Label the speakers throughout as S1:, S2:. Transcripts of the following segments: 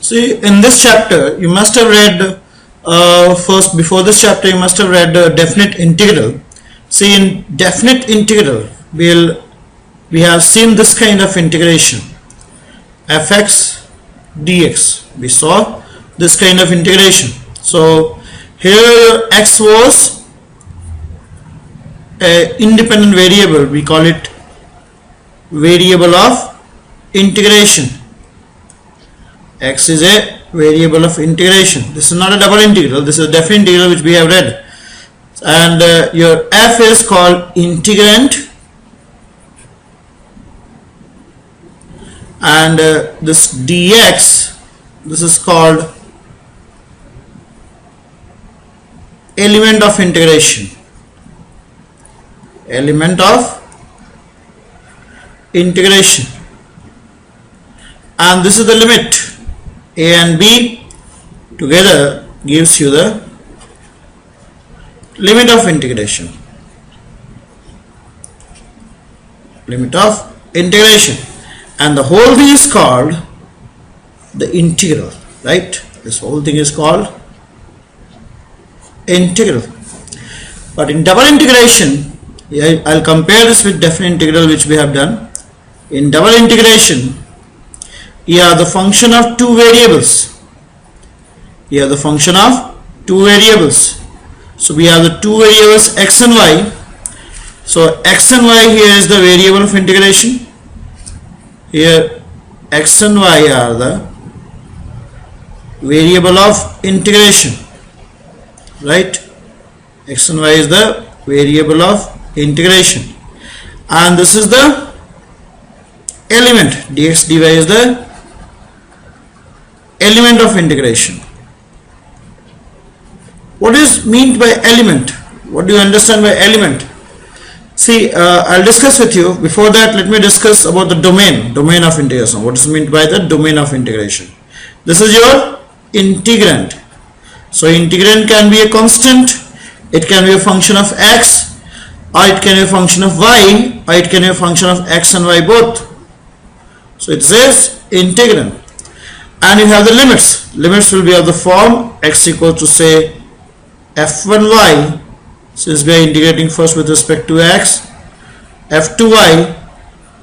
S1: See, in this chapter, you must have read first, before this chapter, you must have read definite integral. See, in definite integral, we have seen this kind of integration, fx dx. We saw this kind of integration. So here x was a independent variable. We call it variable of integration. X is a variable of integration. This is not a double integral, this is a definite integral which we have read. And your f is called integrand, and this dx, this is called element of integration. Element of integration. And this is the limit. A and B together gives you the limit of integration. Limit of integration. And the whole thing is called the integral, right? This whole thing is called integral. But in double integration, I'll compare this with definite integral which we have done. In double integration, you have the function of two variables. You have the function of two variables. So we have the two variables x and y. So x and y here is the variable of integration. Here x and y are the variable of integration, right? X and y is the variable of integration, and this is the element. Dx dy is the element of integration. What is meant by element? What do you understand by element? See, I'll discuss with you. Before that, let me discuss about the domain of integration. What is meant by the domain of integration? This is your integrand. So integrand can be a constant, it can be a function of x, or it can be a function of y, or it can be a function of x and y both. So it says integrand. And you have the limits. Limits will be of the form x equals to say f1y, since we are integrating first with respect to x, f2y,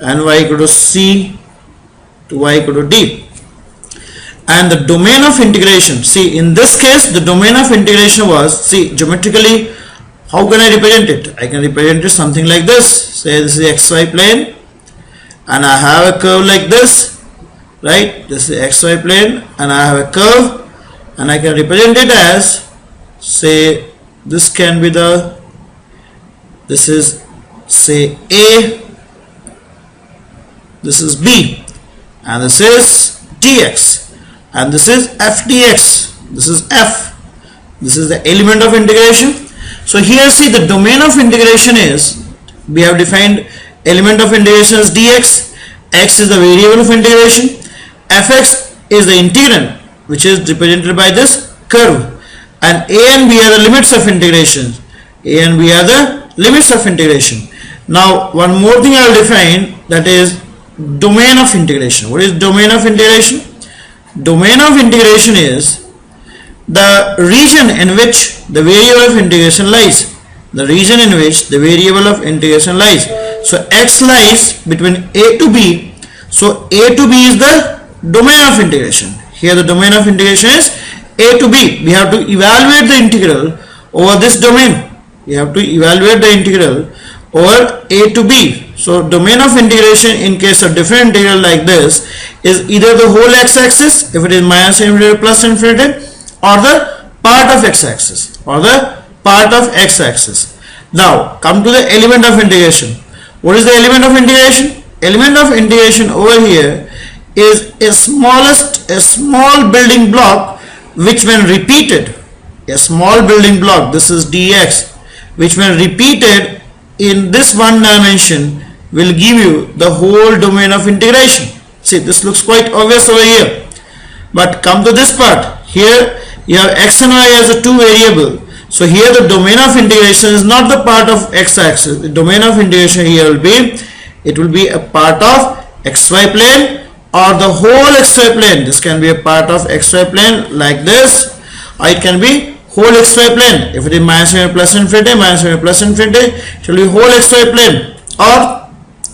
S1: and y equal to c to y equal to d. And the domain of integration, see, in this case the domain of integration was, see, geometrically how can I represent it? I can represent it something like this. Say this is xy plane and I have a curve like this, right? This is xy plane and I have a curve, and I can represent it as, say, this can be the, this is say A, this is B, and this is dx, and this is f dx, this is f, this is the element of integration. So here see, the domain of integration is, we have defined element of integration as dx, x is the variable of integration, fx is the integrand which is represented by this curve, and a and b are the limits of integration. A and b are the limits of integration. Now one more thing I will define, that is domain of integration. What is domain of integration? Domain of integration is the region in which the variable of integration lies. The region in which the variable of integration lies. So x lies between a to b. So a to b is the domain of integration. Here the domain of integration is a to b. We have to evaluate the integral over this domain. We have to evaluate the integral over a to b. So domain of integration in case of different integral like this is either the whole x-axis, if it is minus infinity or plus infinity, or the part of x-axis, or the part of x-axis. Now come to the element of integration. What is the element of integration? Element of integration over here is a small building block which when repeated, a small building block, this is dx, which when repeated in this one dimension will give you the whole domain of integration. See, this looks quite obvious over here, but come to this part. Here you have x and y as a two variable. So here the domain of integration is not the part of x-axis. The domain of integration here will be, it will be a part of xy plane or the whole xy plane. This can be a part of xy plane like this, or it can be whole xy plane. If it is minus infinity plus infinity, minus infinity plus infinity, it will be whole xy plane, or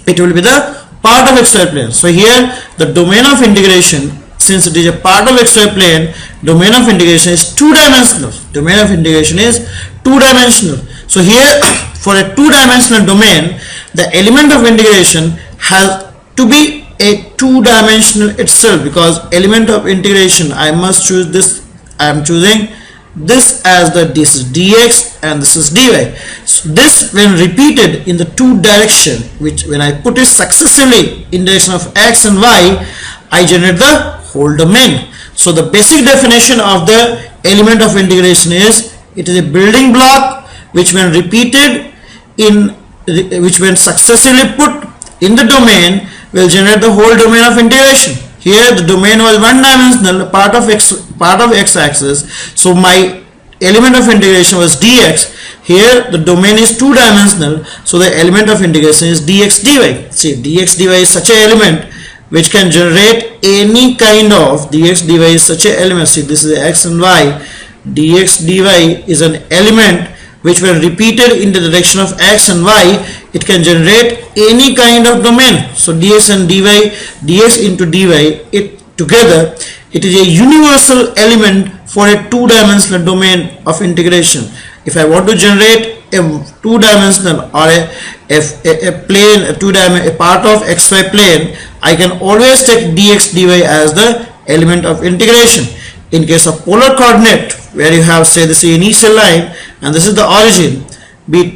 S1: it will be the part of xy plane. So here the domain of integration, since it is a part of xy plane, domain of integration is two-dimensional. Domain of integration is two-dimensional. So here for a two-dimensional domain, the element of integration has to be a two-dimensional itself, because element of integration, I must choose this. I am choosing this as this is dx and this is dy. So this, when repeated in the two direction, which when I put it successively in direction of x and y, I generate the whole domain. So the basic definition of the element of integration is, it is a building block which when repeated which when successively put in the domain will generate the whole domain of integration. Here the domain was one dimensional, part of x axis, so my element of integration was dx. Here the domain is two dimensional, so the element of integration is dx dy. See, dx dy is such an element which can generate any kind of dx dy is such an element. See, this is x and y. Dx dy is an element which when repeated in the direction of x and y, it can generate any kind of domain. So dx and dy, dx into dy, it together, it is a universal element for a two-dimensional domain of integration. If I want to generate a two-dimensional or a plane, a part of xy plane, I can always take dx dy as the element of integration. In case of polar coordinate, where you have, say, this initial line and this is the origin, we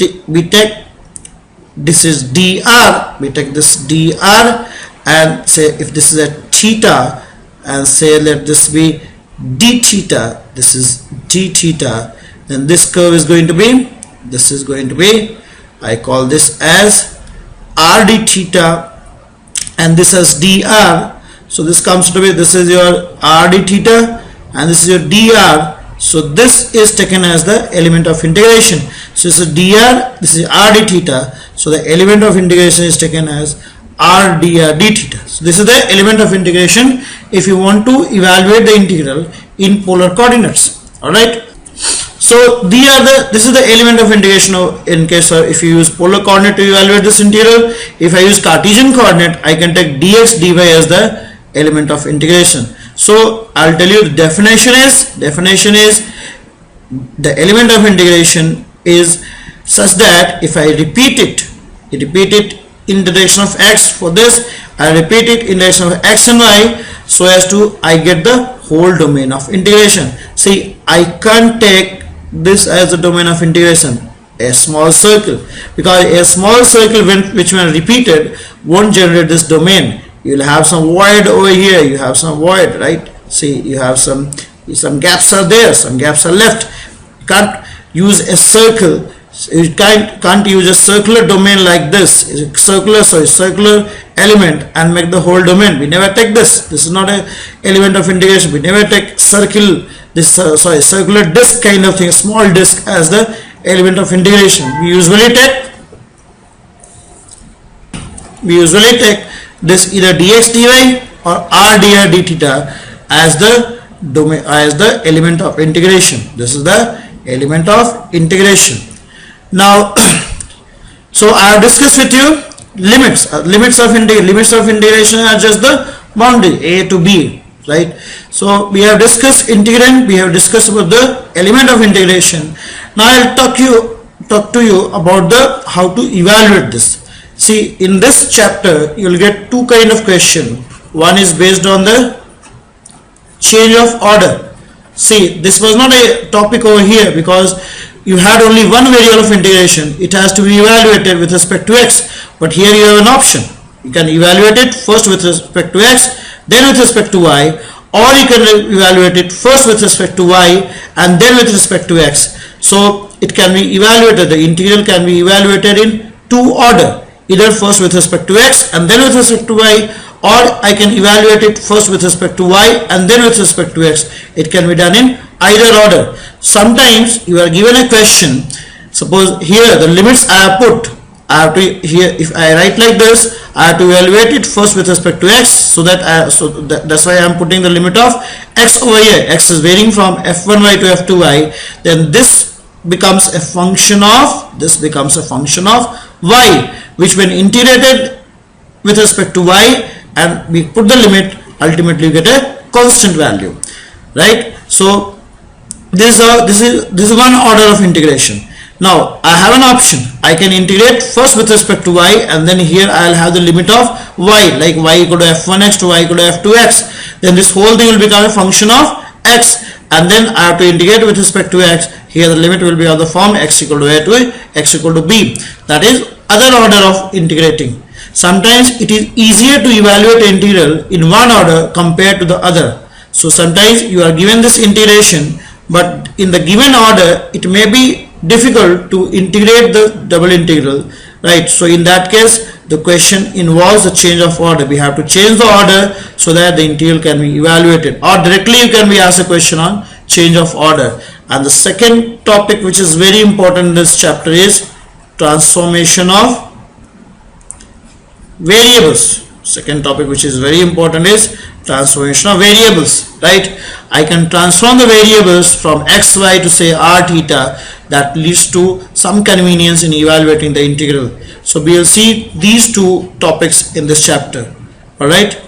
S1: take this is dr, we take this dr, and say if this is a theta, and say let this be d theta, this is d theta, then this curve is going to be, I call this as r d theta, and this as dr. So this comes to be, this is your r d theta and this is your dr. So this is taken as the element of integration. So this is dr, this is r d theta. So the element of integration is taken as r dr d theta. So this is the element of integration if you want to evaluate the integral in polar coordinates. Alright. So this is the element of integration in case of, if you use polar coordinate to evaluate this integral. If I use Cartesian coordinate, I can take dx dy as the element of integration. So I'll tell you the definition is the element of integration is such that if I repeat it in the direction of x, for this I repeat it in the direction of x and y, so as to I get the whole domain of integration. See, I can't take this as the domain of integration, a small circle, because a small circle which when repeated won't generate this domain. You will have some void over here, you have some void, right? See, you have some gaps are there, some gaps are left. You can't use a circle, you can't use a circular domain like this, circular element and make the whole domain. We never take this is not a element of integration. We never take circular disk kind of thing, small disk, as the element of integration. We usually take this either dx dy or r dr d theta as the domain, as the element of integration. This is the element of integration. Now so I have discussed with you limits of integration are just the boundary a to b, right? So we have discussed integrand, we have discussed about the element of integration. Now I'll talk to you about the how to evaluate this. See, in this chapter you will get two kind of question. One is based on the change of order. See, this was not a topic over here because you had only one variable of integration. It has to be evaluated with respect to x, but here you have an option. You can evaluate it first with respect to x, then with respect to y, or you can evaluate it first with respect to y and then with respect to x. So it can be evaluated, the integral can be evaluated in two order, either first with respect to x and then with respect to y, or I can evaluate it first with respect to y and then with respect to x. It can be done in either order. Sometimes you are given a question, suppose here the limits I have put, I have to, here if I write like this, I have to evaluate it first with respect to x, so so that's why I am putting the limit of x over here. X is varying from f1y to f2y. Then this becomes a function of y, which when integrated with respect to y and we put the limit, ultimately you get a constant value, right? So this is one order of integration. Now I have an option. I can integrate first with respect to y, and then here I'll have the limit of y, like y equal to f1x to y equal to f2x. Then this whole thing will become a function of x, and then I have to integrate with respect to x. Here the limit will be of the form x equal to a to x equal to b. That is other order of integrating. Sometimes it is easier to evaluate integral in one order compared to the other. So sometimes you are given this integration, but in the given order it may be difficult to integrate the double integral, right? So in that case the question involves the change of order. We have to change the order so that the integral can be evaluated, or directly you can be asked a question on change of order. And the second topic which is very important in this chapter is transformation of variables. Second topic which is very important is transformation of variables, right? I can transform the variables from xy to say r theta. That leads to some convenience in evaluating the integral. So we will see these two topics in this chapter. All right.